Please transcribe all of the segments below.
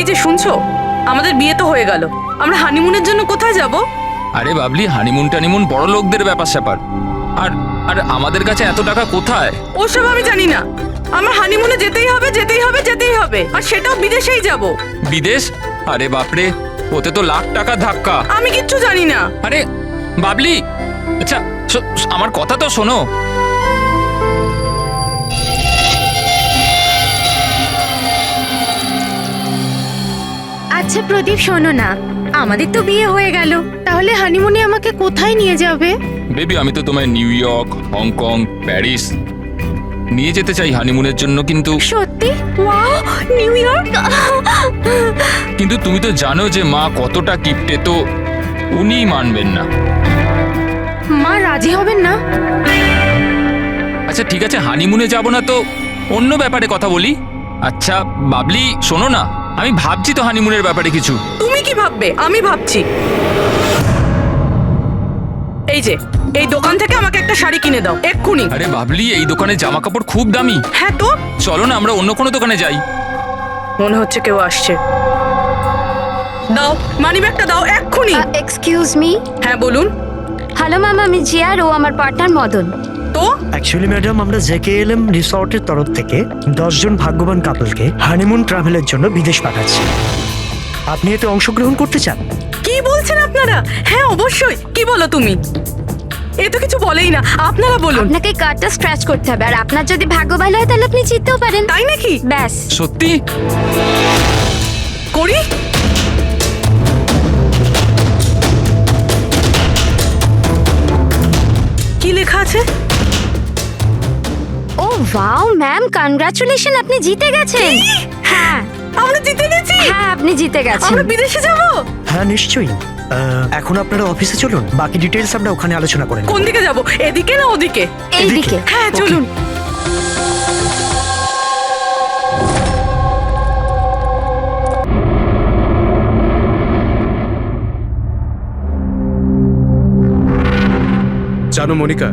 এই যে শুনছো, আমাদের বিয়ে তো হয়ে গেল, আমরা হানিমুনের জন্য কোথায় যাব? আরে বাবলি, হানিমুন টানিমুন বড় লোকদের ব্যাপার স্যাপার। আর আর আমাদের কাছে এত টাকা কোথায়? ওসব আমি জানি না, আমার হানিমুনে যেতেই হবে যেতেই হবে যেতেই হবে, আর সেটাও বিদেশেই যাব। বিদেশ? আরে বাপরে, ওতে তো লাখ টাকা ধাক্কা। আমি কিচ্ছু জানি না। আরে বাবলি, আচ্ছা আমার কথা তো শোনো। আচ্ছা প্রদীপ, শোনো না, আমাদের তো বিয়ে হয়ে গেল, তাহলে হানিমুনে আমাকে কোথায় নিয়ে যাবে? বেবি, আমি তো তোমায় নিউ ইয়র্ক, হংকং, প্যারিস নিয়ে যেতে চাই হানিমুনের জন্য, কিন্তু সত্যি? Wow, new York! কিন্তু তুমি তো জানো যে মা কতটা কিপটে, তো উনি মানবেন না। মা রাজি হবেন না? আচ্ছা ঠিক আছে, হানিমুনে যাব না তো অন্য ব্যাপারে কথা বলি। আচ্ছা বাবলি শোনো না, আমি ভাবছি তো হানিমুনের ব্যাপারে কিছু। তুমি কি ভাববে? আমি ভাবছি। এই যে, এই দোকান থেকে আমাকে একটা শাড়ি কিনে দাও এক্ষুনি। আরে বাবলি, এই দোকানে জামা কাপড় খুব দামি। হ্যাঁ তো, চলো না আমরা অন্য কোনো দোকানে যাই। মনে হচ্ছে কেউ আসছে। দাও, মানিব্যাগটা দাও এক্ষুনি। Excuse me. হ্যাঁ বলুন। হ্যালো ম্যাম, আমি জিয়া আর ও আমার পার্টনার মদন। তো অ্যাকচুয়ালি ম্যাডাম, আমরা জেকেএলএম রিসর্টের তরফ থেকে 10 জন ভাগ্যবান কাপলকে হানিমুন ট্রাভেলের জন্য বিদেশ পাঠাচ্ছি। আপনি এতে অংশগ্রহণ করতে চান? কি বলছেন আপনারা? হ্যাঁ অবশ্যই। কি বলো তুমি? এ তো কিছু বলেই না, আপনারা বলুন। আপনাকে কার্ডটা স্ক্র্যাচ করতে হবে, আর আপনার যদি ভাগ্য ভালো হয় তাহলে আপনি জিততেও পারেন। তাই নাকি? ব্যাস। সত্যি? করি। কি লেখা আছে? ও ওয়াও ম্যাম, কনগ্রাচুলেশন, আপনি জিতে গেছেন। হ্যাঁ আমরা জিতে গেছি। হ্যাঁ, আপনি জিতে গেছেন। আমরা বিদেশে যাব। হ্যাঁ নিশ্চয়ই। এখন আপনারা অফিসে চলুন, বাকি ডিটেলস আমরা ওখানে আলোচনা করেন। কোন দিকে যাব? এদিকে না ওদিকে? এইদিকে। হ্যাঁ চলুন। জানো মনিকা,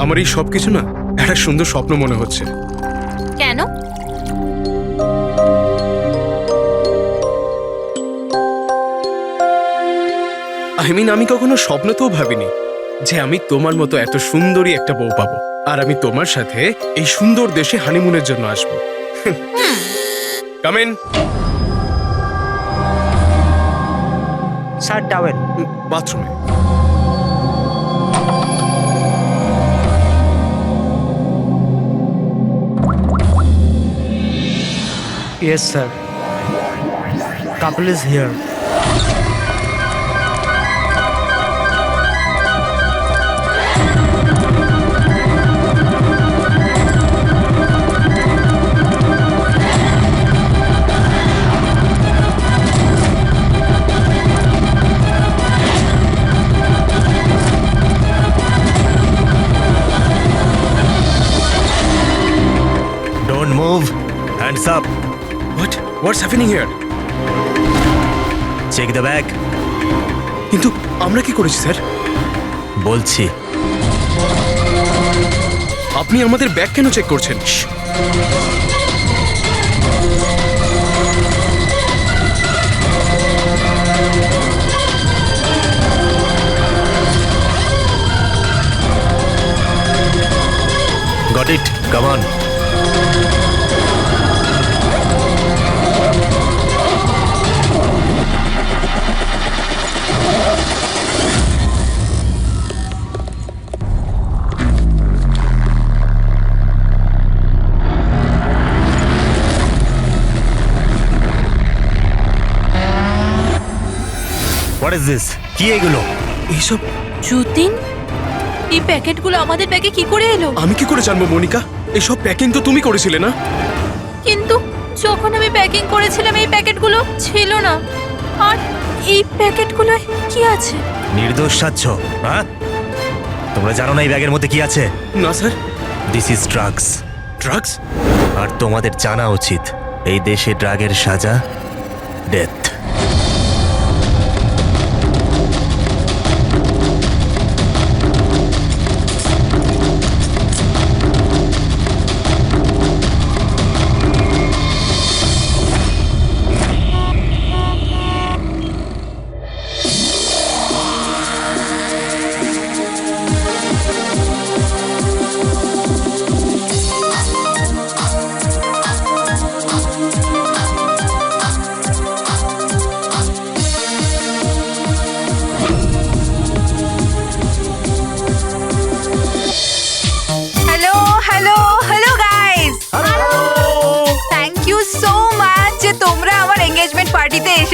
আমার এই সবকিছু না একটা সুন্দর স্বপ্ন মনে হচ্ছে। কেন? আমি কখনো স্বপ্নতেও ভাবিনি যে আমি তোমার মতো এত সুন্দরী একটা বউ পাবো, আর আমি তোমার সাথে এই সুন্দর দেশে হানিমুনের জন্য আসবো। Come in. Sir towel. বাথরুমে। Yes sir, couple is here. Don't move. Hands up. What's happening here? Check the bag. কিন্তু আমরা কি করেছি স্যার? বলছি। আপনি আমাদের ব্যাগ কেন চেক করছেন? Got it. Come on. What is this? কি এগুলো? এইসব যতীন, এই প্যাকেটগুলো আমাদের ব্যাগে কি করে এলো? আমি কি করে জানবো মনিকা? এইসব প্যাকিং তো তুমি করেছিলে না? কিন্তু যখন আমি প্যাকিং করেছিলাম এই প্যাকেটগুলো ছিল না। আর এই প্যাকেটগুলোয় কি আছে? নির্দোষ সাচ্ছ, হ্যাঁ? তোমরা জানো না এই ব্যাগের মধ্যে কি আছে? না sir. This is drugs. Drugs? আর তোমাদের জানা উচিত এই দেশে ড্রাগের সাজা ডেথ।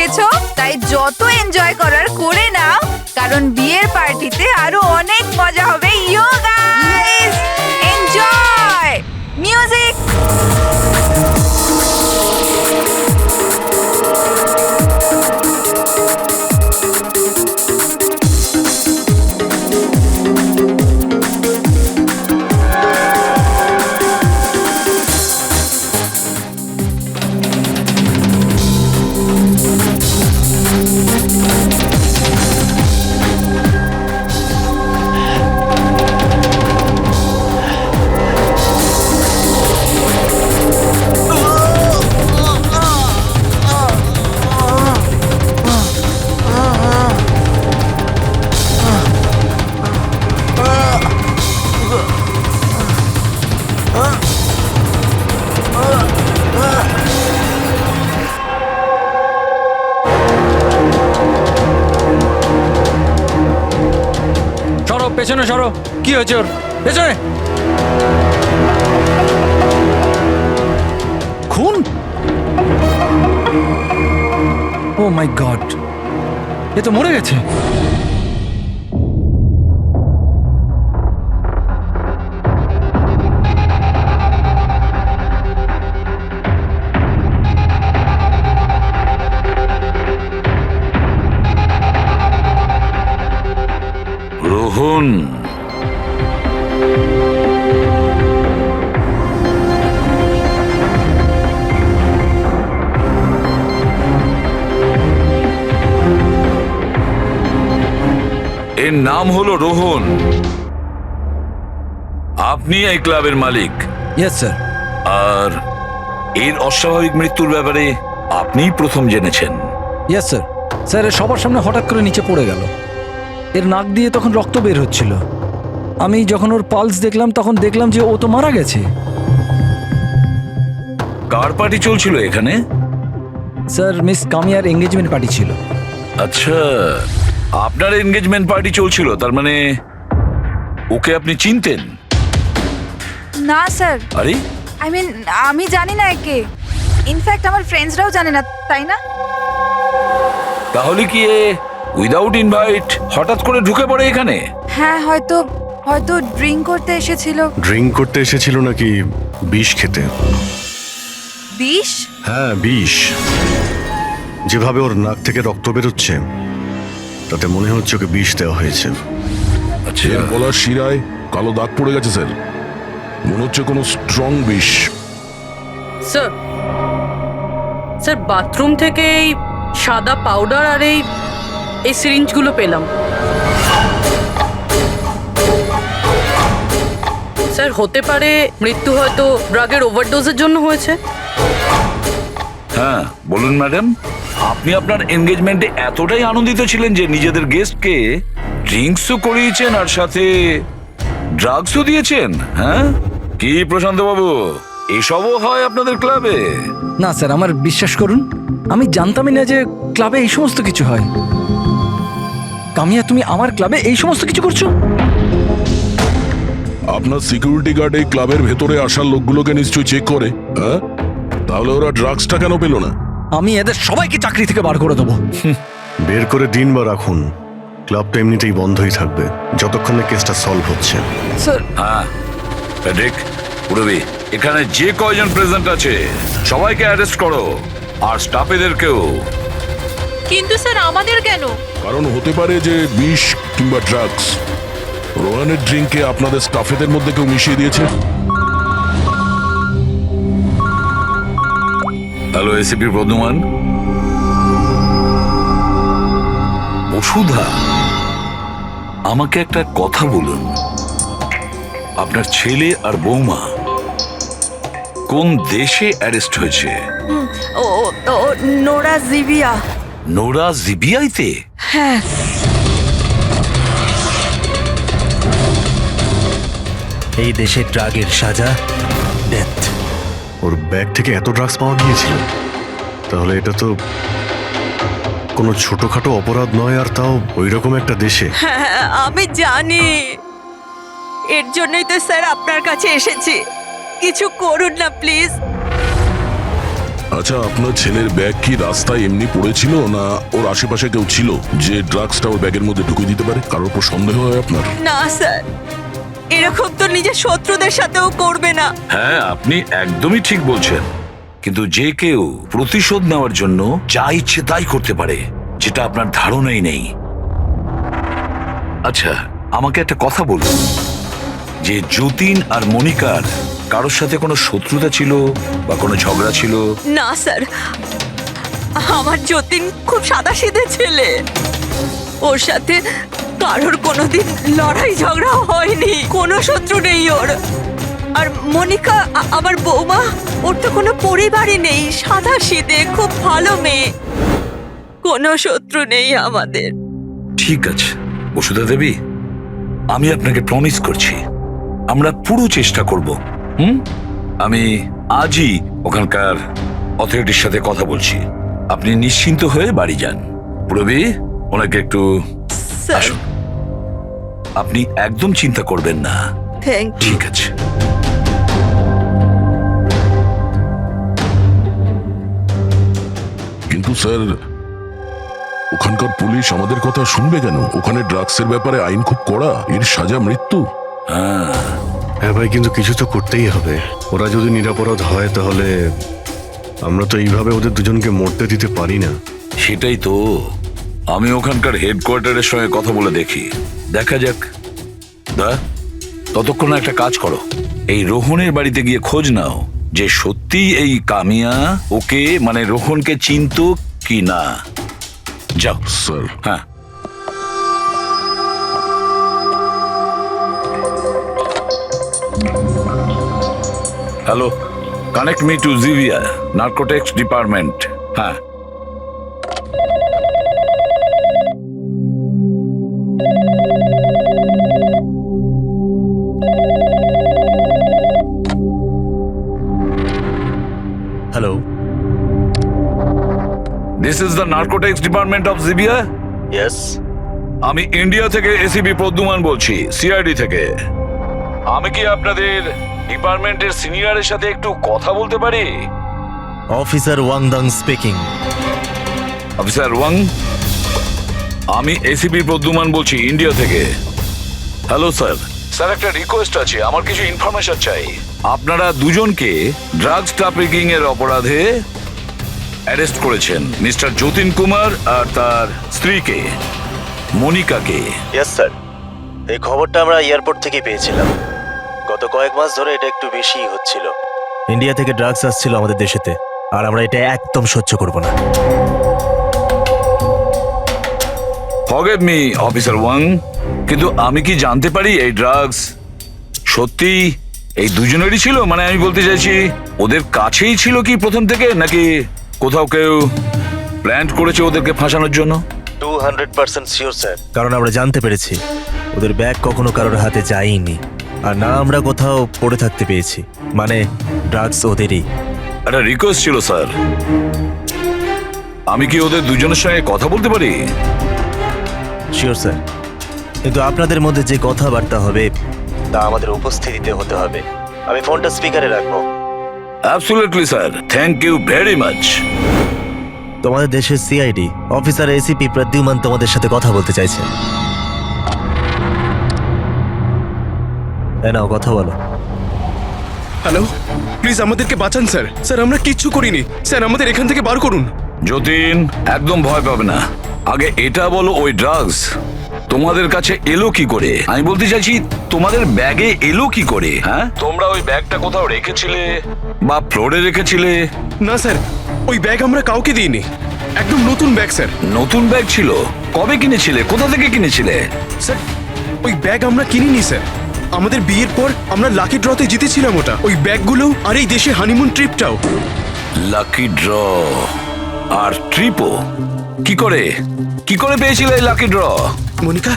এসেছো তাই যত এনজয় করার করে নাও, কারণ বিয়ের পার্টিতে আরো অনেক মজা হবে। You guys enjoy music. সরো পেছনে সরো। কি হয়েছে ওর? পেছনে। খুন? ও মাই গড, এ তো মরে গেছে। রোহন, এর নাম হলো রোহন। আপনি এই ক্লাবের মালিক, ইয়েস স্যার। আর এর অস্বাভাবিক মৃত্যুর ব্যাপারে আপনিই প্রথম জেনেছেন। Yes sir. স্যার এর সবার সামনে হঠাৎ করে নিচে পড়ে গেল। এর নাক দিয়ে তখন রক্ত বের হচ্ছিল। আমি যখন ওর পালস দেখলাম তখন দেখলাম যে ও তো মারা গেছে। কার পার্টি চলছিল এখানে? স্যার মিস কামিয়ার এঙ্গেজমেন্ট পার্টি ছিল। আচ্ছা, আপনার এনগেজমেন্ট পার্টি চলছিল, তার মানে ওকে আপনি চিনতেন? না স্যার, আরে আই মিন আমি জানি না একে। ইনফ্যাক্ট আমার ফ্রেন্ডসরাও জানে না, তাই না? তাহলে কি এ উইদাউট ইনভাইট হঠাৎ করে ঢুকে পড়ে এখানে? হ্যাঁ, হয়তো হয়তো ড্রিঙ্ক করতে এসেছিল। ড্রিঙ্ক করতে এসেছিল নাকি বিষ খেতে? বিষ? হ্যাঁ, বিষ। যেভাবে ওর নাক থেকে রক্ত বেরোচ্ছে তাতে মনে হচ্ছে ওকে বিষ দেওয়া হয়েছে। আচ্ছা, এর গলার শিরায় কালো দাগ পড়ে গেছে স্যার, মনে হচ্ছে কোনো স্ট্রং বিষ। স্যার, স্যার বাথরুম থেকে এই সাদা পাউডার আর এই সিরিঞ্জগুলো পেলাম। স্যার হতে পারে মৃত্যু হয়তো ড্রাগের ওভারডোজের জন্য হয়েছে। হ্যাঁ বলুন ম্যাডাম, আপনি আপনার এনগেজমেন্টে এতটাই আনন্দিত ছিলেন যে নিজেদের গেস্টকে ড্রিঙ্কসও করিয়েছেন আর সাথে ড্রাগসও দিয়েছেন? হ্যাঁ কি প্রশান্ত বাবু, এসবও হয় আপনাদের ক্লাবে? না স্যার, আমার বিশ্বাস করুন, আমি জানতামই না যে ক্লাবে এই সমস্ত কিছু হয়। কামিয়া, তুমি আমার ক্লাবে এই সমস্ত কিছু করছো? আপনার সিকিউরিটি গার্ড এই ক্লাবের ভেতরে আসার লোকগুলোকে নিশ্চয়ই চেক করে, হ্যাঁ? তাহলে ওরা ড্রাগসটা কেন পেল না? আমি এদের সবাইকে চাকরি থেকে বার করে দেবো। বের করে দিন বা রাখুন, ক্লাবটা এমনিতেই বন্ধই থাকবে যতক্ষণ না কেসটা সলভ হচ্ছে। স্যার, হ্যাঁ প্যাট্রিক, পুরবি, এখানে যে কয়জন প্রেজেন্ট আছে সবাইকে অ্যারেস্ট করো, আর স্টাফেদেরকেও। কিন্তু স্যার আমাদের কেন? কারণ হতে পারে যে বিষ কিংবা ড্রাগস রোহানের ড্রিঙ্কে আপনাদের স্টাফেদের মধ্যে কেউ মিশিয়ে দিয়েছে। Hello ACP Bardhaman. বসুধা, আমাকে একটা কথা বলুন, আপনার ছেলে আর বৌমা কোন দেশে অ্যারেস্ট হয়েছে? ও নোরা জিবিয়া। নোরা জিবিআইতে? হ্যাঁ। এই দেশে ড্রাগের সাজা ডেথ। ওর ব্যাগ থেকে এত ড্রাগস পাওয়া গিয়েছিল, তাহলে এটা তো কোনো ছোটখাটো অপরাধ নয়, আর তাও ওই রকম একটা দেশে। হ্যাঁ আমি জানি, এর জন্যই তো স্যার আপনার কাছে এসেছি। কিছু করুন না প্লিজ। আচ্ছা, আপনার ছেলের ব্যাগ কি রাস্তায় এমনি পড়েছিল, না ওর আশেপাশে কেউ ছিল যে ড্রাগসটা ওর ব্যাগের মধ্যে ঢুকিয়ে দিতে পারে? কারোর উপর সন্দেহ হয় আপনার? না স্যার, এরকম তো নিজের শত্রুদের সাথেও করবে না। হ্যাঁ, আপনি একদমই ঠিক বলছেন, কিন্তু যে কেউ প্রতিশোধ নেওয়ার জন্য যা ইচ্ছে তাই করতে পারে, যেটা আপনার ধারণাই নেই। আচ্ছা, আমাকে একটা কথা বলুন, যে যতীন আর মনিকার কারোর সাথে কোনো শত্রুতা ছিল বা কোনো ঝগড়া ছিল? না স্যার, আমার যতীন খুব সাদাসিধে ছেলে, ওর সাথে কারোর কোনোদিন লড়াই ঝগড়া হয়নি, কোনো শত্রু নেই ওর। আর মনিকা আমার বৌমা, ওর তো কোনো পরিবারই নেই, সাদাসিধে খুব ভালো মেয়ে, কোনো শত্রু নেই আমাদের। ঠিক আছে বসুধা দেবী, আমি আপনাকে প্রমিস করছি আমরা পুরো চেষ্টা করব। আমি আজই ওখানকার অথরিটির সাথে কথা বলছি, আপনি নিশ্চিন্ত হয়ে বাড়ি যান। প্রবি, ওনাকে একটু স্যার, আসুন। আপনি একদম চিন্তা করবেন না। Thank you. ঠিক আছে। কিন্তু স্যার, ওখানকার পুলিশ আমাদের কথা শুনবে কেন? ওখানে ড্রাগসের ব্যাপারে আইন খুব কড়া, এর সাজা মৃত্যু। হ্যাঁ ভাই, কিন্তু কিছু তো করতেই হবে। ওরা যদি নিরাপরাধ হয় তাহলে আমরা তো এইভাবে ওদের দুজনকে মরতে দিতে পারি না। সেটাই তো, আমি ওখানকার হেডকোয়ার্টারের সঙ্গে কথা বলে দেখি, দেখা যাক। দা, ততক্ষণ একটা কাজ করো, এই রোহনের বাড়িতে গিয়ে খোঁজ নাও যে সত্যি এই কামিয়া ওকে মানে রোহনকে চিনতো কি না। যাও স্যার। হ্যাঁ। হ্যালো, কানেক্ট মি টু জিভিয়া নার্কোটিক্স ডিপার্টমেন্ট। হ্যাঁ। Hello, this is the narcotics department of জিভিয়া। ইয়েস। আমি ইন্ডিয়া থেকে এসিপি প্রদ্যুমান বলছি, সিআইডি থেকে। আমি কি আপনাদের ডিপার্টমেন্টের সিনিয়রের সাথে একটু কথা বলতে পারি? অফিসার ওয়াংদাং স্পিকিং। অফিসার ওয়াং, আমি এসিপি প্রদ্যুমান বলছি ইন্ডিয়া থেকে। Hello sir. স্যার, একটা রিকোয়েস্ট আছে, আমার কিছু ইনফরমেশন চাই। আপনারা দুজনকে ড্রাগস ট্রাফিকিং এর অপরাধে অ্যারেস্ট করেছেন, মিস্টার যতীন কুমার আর তার স্ত্রীকে মনিকাকে। ইয়েস স্যার, এই খবরটা আমরা এয়ারপোর্ট থেকে পেয়েছিলাম। গত কয়েক মাস ধরে এটা একটু বেশি হচ্ছিল। ইন্ডিয়া থেকে ড্রাগস আসছিল আমাদের দেশেতে, আর আমরা এটা একদম সহ্য করব না। ফরগিভ মি অফিসার ওয়াং, কিন্তু আমি কি জানতে পারি এই ড্রাগস সত্যি এই দুজনেরই ছিল? মানে আমি বলতে চাইছি, ওদের কাছেই ছিল কি প্রথম থেকে, নাকি কোথাও কেউ প্ল্যান করেছে ওদেরকে ফাঁসানোর জন্য? 200% শিওর স্যার, কারণ আমরা জানতে পেরেছি ওদের ব্যাগ কখনো কারোর হাতে যায়নি, আর না আমরা কোথাও পড়ে থাকতে পেয়েছি। মানে ড্রাগস ওদেরই। একটা রিকোয়েস্ট ছিল স্যার, আমি কি ওদের দুজনের সঙ্গে কথা বলতে পারি? শিওর স্যার, কিন্তু আপনাদের মধ্যে যে কথাবার্তা হবে তা আমাদের উপস্থিতিতে হতে হবে। আমি ফোনটা স্পিকারে রাখবো। Absolutely sir, thank you very much. তোমাদের দেশের সিআইডি অফিসার এসিপি প্রদ্যুমান তোমাদের সাথে কথা বলতে চাইছে। নাও কথা বলো। হ্যালো, প্লিজ আমাদেরকে বাঁচান স্যার। স্যার, আমরা কিচ্ছু করিনি স্যার, আমাদের এখান থেকে বার করুন। যতীন, একদম ভয় পাবে না। আগে এটা বলো, ওই ড্রাগস তোমাদের কাছে এলো কি করে? আমি বলতে চাইছি, তোমাদের ব্যাগে এলো কি করে? হ্যাঁ, তোমরা ওই ব্যাগটা কোথাও রেখেছিলে বা ফ্লোরে রেখেছিলে? না স্যার, ওই ব্যাগ আমরা কাউকে দিইনি, একদম নতুন ব্যাগ স্যার। নতুন ব্যাগ ছিল? কবে কিনেছিলে? কোথা থেকে কিনেছিলে? স্যার, ওই ব্যাগ আমরা কিনিনি স্যার, আমাদের বিয়ের পর আমরা লাকি ড্রতে জিতেছিলাম ওটা, ওই ব্যাগগুলো আর এই দেশে হানিমুন ট্রিপটাও। লাকি ড্র আর ট্রিপও? কি করে পেয়েছিলে এই লাকি ড্র? মনিকা,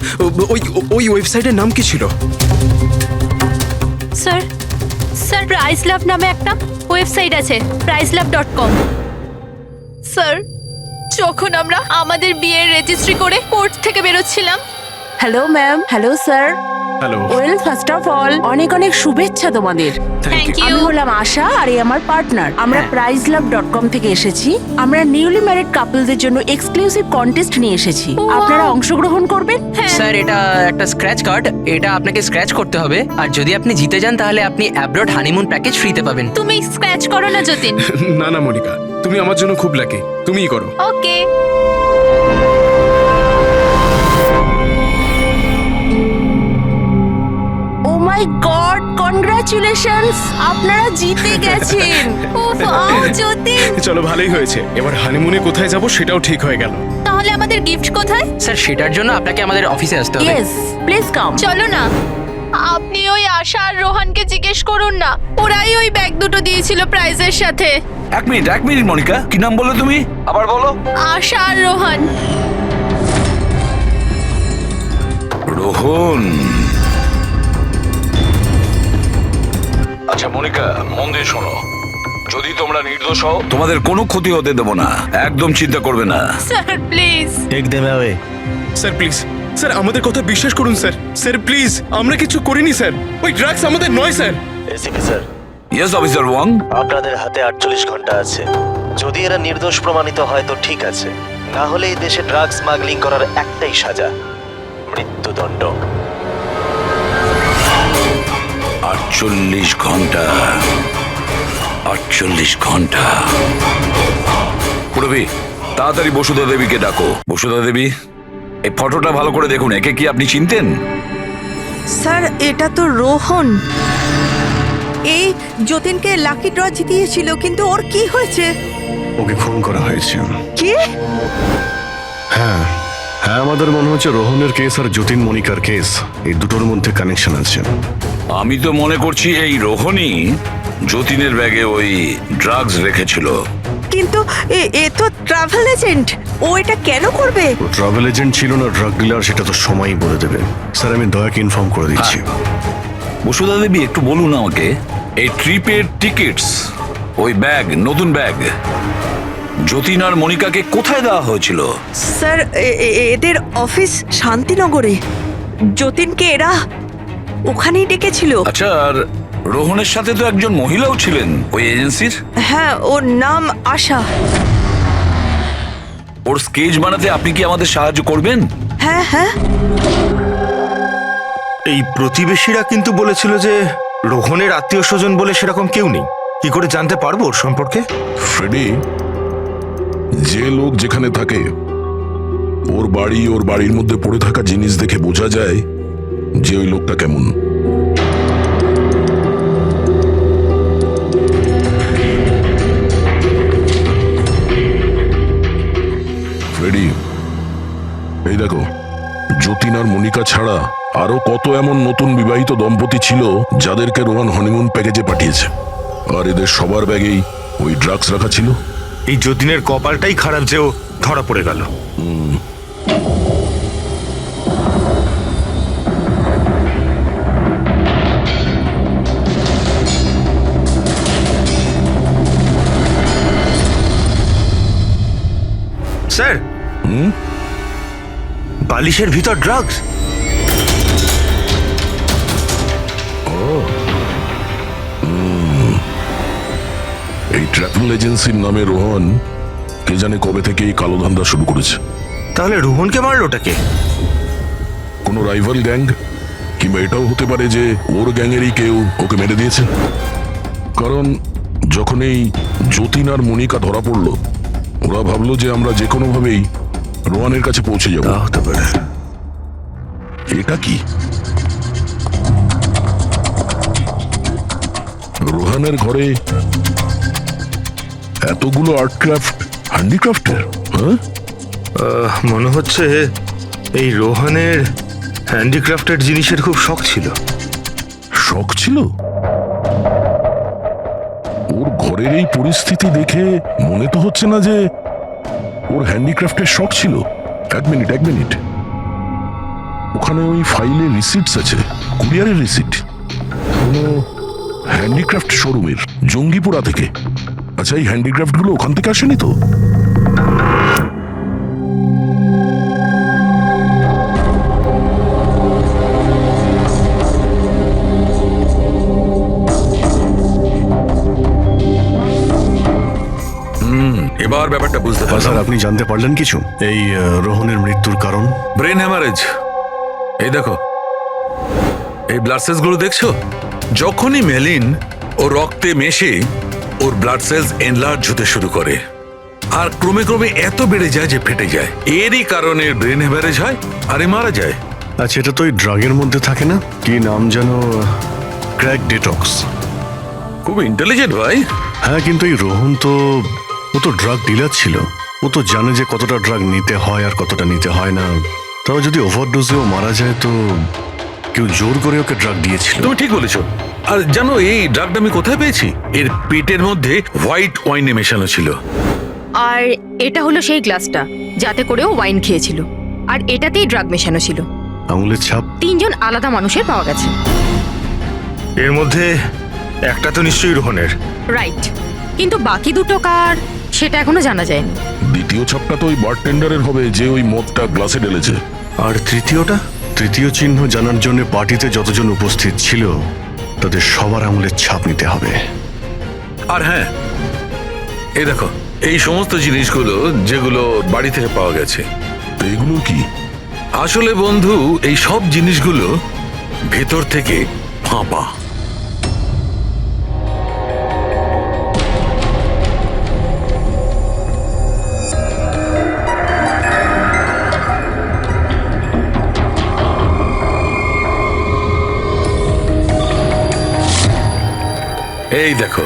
ওই ওয়েবসাইটের নাম কি ছিল? স্যার, প্রাইস লাভ নামে একটা ওয়েবসাইট আছে, pricelove.com। স্যার, যখন আমরা আমাদের বিয়ের রেজিস্ট্রি করে কোর্ট থেকে বেরোচ্ছিলাম। Hello ma'am. Hello sir. Hello well first of all অনেক অনেক শুভেচ্ছা তোমাদের। থ্যাংক ইউ আমি হলাম আশা আর এই আমার পার্টনার। আমরা prizelove.com থেকে এসেছি। আমরা নিউলি ম্যারিড কাপলদের জন্য এক্সক্লুসিভ কন্টেস্ট নিয়ে এসেছি। আপনারা অংশগ্রহণ করবেন। স্যার এটা একটা স্ক্র্যাচ কার্ড, এটা আপনাকে স্ক্র্যাচ করতে হবে, আর যদি আপনি জিতে যান তাহলে আপনি অ্যাব্রড হানিমুন প্যাকেজ ফ্রিতে পাবেন। তুমি স্ক্র্যাচ করো না যতীন। না না মনিকা, তুমি আমার জন্য খুব লাকি, তুমিই করো। ওকে। ও মাই গড, কনগ্রাচুলেশনস, আপনারা জিতে গেছেন। ওয়াও যতীন, চলো ভালোই হয়েছে, এবার হানিমুনে কোথায় যাব সেটাও ঠিক হয়ে গেল। তাহলে আমাদের গিফট কোথায়? স্যার সেটার জন্য আপনাকে আমাদের অফিসে আসতে হবে। Yes, please come. চলো না, আপনি ওই আশা আর রোহানকে জিজ্ঞেস করুন না, ওরাই ওই ব্যাগ দুটো দিয়েছিল প্রাইজের সাথে। এক মিনিট মনিকা, কি নাম বললে তুমি? আবার বলো। আশা আর রোহান। রোহন। আচ্ছা মনিকা, মন দিয়ে শোনো, যদি তোমরা নির্দোষ হও তোমাদের কোনো ক্ষতি হতে দেবো না, একদম চিন্তা করবে না। Sir please. Take them away. Sir please, sir আমাদের কথা বিশ্বাস করুন স্যার। স্যার প্লিজ, আমরা কিছু করিনি স্যার, ওই ড্রাগস আমাদের নয় sir. ACP sir, yes officer Wang. আপনাদের হাতে 48 ঘন্টা আছে। যদি এরা নির্দোষ প্রমাণিত হয় তো ঠিক আছে, না হলে এই দেশে ড্রাগস স্মাগলিং করার একটাই সাজা, মৃত্যুদণ্ড। 48 ঘন্টা। 48 ঘন্টা। পুরবি, তাড়াতাড়ি বসুধা দেবীকে ডাকো। বসুধা দেবী, এই ফটোটা ভালো করে দেখুন, একে কি আপনি চিনতেন? স্যার এটা তো রোহন, এই যতীনকে লাকি ড্র জিতিয়েছিল, কিন্তু ওর কি হয়েছে? ওকে খুন করা হয়েছে। কি? হ্যাঁ হ্যাঁ, আমাদের মনে হচ্ছে রোহনের কেস আর যতীন মনিকার কেস, এই দুটোর মধ্যে কানেকশন আছে। আমি তো মনে করছি এই রোহনই যতীনের ব্যাগে ওই ড্রাগস রেখেছিল। কিন্তু এ তো ট্রাভেল এজেন্ট, ও এটা কেন করবে? ও ট্রাভেল এজেন্ট ছিল না ড্রাগ ডিলার, সেটা তো সময়ই বলে দেবে। স্যার আমি দয়াকে ইনফর্ম করে দিচ্ছি। বসুধা দেবী একটু বলুন আমাকে, এই ট্রিপের টিকিটস, ওই ব্যাগ, নতুন ব্যাগ, যতীন আর মনিকাকে কোথায় দেওয়া হয়েছিল? স্যার এদের অফিস শান্তিনগরে, যতীনকে এরা ওখানেই ডেকেছিল। আচ্ছা, আর রোহনের সাথে তো একজন মহিলাও ছিলেন ওই এজেন্সির। হ্যাঁ, ওর নাম আশা। ওর স্কেচ বানাতে আপনি কি আমাদের সাহায্য করবেন? হ্যাঁ হ্যাঁ। এই প্রতিবেশীরা কিন্তু বলেছিল যে রোহনের আত্মীয় স্বজন বলে সেরকম কেউ নেই। কি করে জানতে পারবো ওর সম্পর্কে? ফ্রেডি, যে লোক যেখানে থাকে ওর বাড়ির মধ্যে পড়ে থাকা জিনিস দেখে বোঝা যায় যে ওই লোকটা কেমন। ফ্রেডি, এই দেখো, যতীন আর মনিকা ছাড়া আরো কত এমন নতুন বিবাহিত দম্পতি ছিল যাদেরকে রোহন হনিমুন প্যাকেজে পাঠিয়েছে, আর এদের সবার ব্যাগেই ওই ড্রাগস রাখা ছিল। এই যতীনের কপালটাই খারাপ যে ও ধরা পড়ে গেল। স্যার, বালিশের ভিতর ড্রাগস। এই ট্রাভেল এজেন্সির নামে রোহন কে জানে কবে থেকে এই কালো ধান্দা শুরু করেছে। তাহলে রোহনকে মারলোটাকে? কোনো রাইভাল গ্যাং, কিংবা এটাও হতে পারে যে ওর গ্যাংয়েরই কেউ ওকে মেরে দিয়েছে। কারণ যখন এই যতীন আর মনিকা ধরা পড়লো, ওরা ভাবলো যে আমরা যে কোনো ভাবেই রোহানের কাছে পৌঁছে যাবো। হতে পারে। এটা কি রোহানের ঘরে এতগুলো আর্ট ক্রাফট, হ্যান্ডিক্রাফটের? হ্যাঁ, মনে হচ্ছে এই রোহনের হ্যান্ডিক্রাফটেড জিনিসের খুব শখ ছিল। শখ ছিল? ওর ঘরের এই পরিস্থিতি দেখে মনে তো হচ্ছে না যে ওর হ্যান্ডিক্রাফটের শখ ছিল। এক মিনিট, ওখানে ওই ফাইলে রিসিটস আছে, কুরিয়ারের রিসিট, কোনো হ্যান্ডিক্রাফট শোরুমের, জঙ্গিপুরা থেকে। আচ্ছা, এই হ্যান্ডিক্রাফট গুলো ওখান থেকে আসেনি তো? এবার ব্যাপারটা বুঝতে স্যার পারলাম। আপনি জানতে পারলেন কিছু এই রোহনের মৃত্যুর কারণ? Brain haemorrhage. এই দেখো, এই ব্লাড সেলস গুলো দেখছো? যখনই মেলিন ও রক্তে মেশে ওর ব্লাড সেলস এনলার্জ হতে শুরু করে আর ক্রমে ক্রমে এত বেড়ে যায় যে ফেটে যায়। এরই কারণে ব্রেন হ্যামারেজ হয় আর এ মারা যায়। আচ্ছা, এটা তো ওই ড্রাগের মধ্যে থাকে না? কি নাম যেন? Crack detox. খুব ইন্টেলিজেন্ট ভাই। হ্যাঁ, কিন্তু এই রোহন তো ও তো ড্রাগ ডিলার ছিল। ও তো জানে যে কতটা ড্রাগ নিতে হয় আর কতটা নিতে হয় না। তাও যদি ওভারডোজেও মারা যায় তো কেউ জোর করে ওকে ড্রাগ দিয়েছিল। তুমি ঠিক বলেছো। আর জানো এই ড্রাগটা আমি কোথায় পেয়েছি? এর পেটের মধ্যে হোয়াইট ওয়াইনে মেশানো ছিল। আর এটা হলো সেই গ্লাসটা যাতে করেও ওয়াইন খেয়েছিল, আর এটাতেই ড্রাগ মেশানো ছিল। আঙুলের ছাপ 3 জন আলাদা মানুষের পাওয়া গেছে। এর মধ্যে একটা তো নিশ্চয়ই রোহনের। রাইট, কিন্তু বাকি দুটো কার সেটা এখনো জানা যায়নি। দ্বিতীয় ছাপটা তো ওই বারটেন্ডারের হবে যে ওই মদটা গ্লাসে ঢেলেছে। আর তৃতীয়টা? তৃতীয় চিহ্ন জানার জন্য পার্টিতে যতজন উপস্থিত ছিল তাদের সবার আঙুলের ছাপ নিতে হবে। আর হ্যাঁ, এই দেখো এই সমস্ত জিনিসগুলো যেগুলো বাড়ি থেকে পাওয়া গেছে। এগুলো কি? আসলে বন্ধু, এই সব জিনিসগুলো ভেতর থেকে ফাঁপা। এই দেখো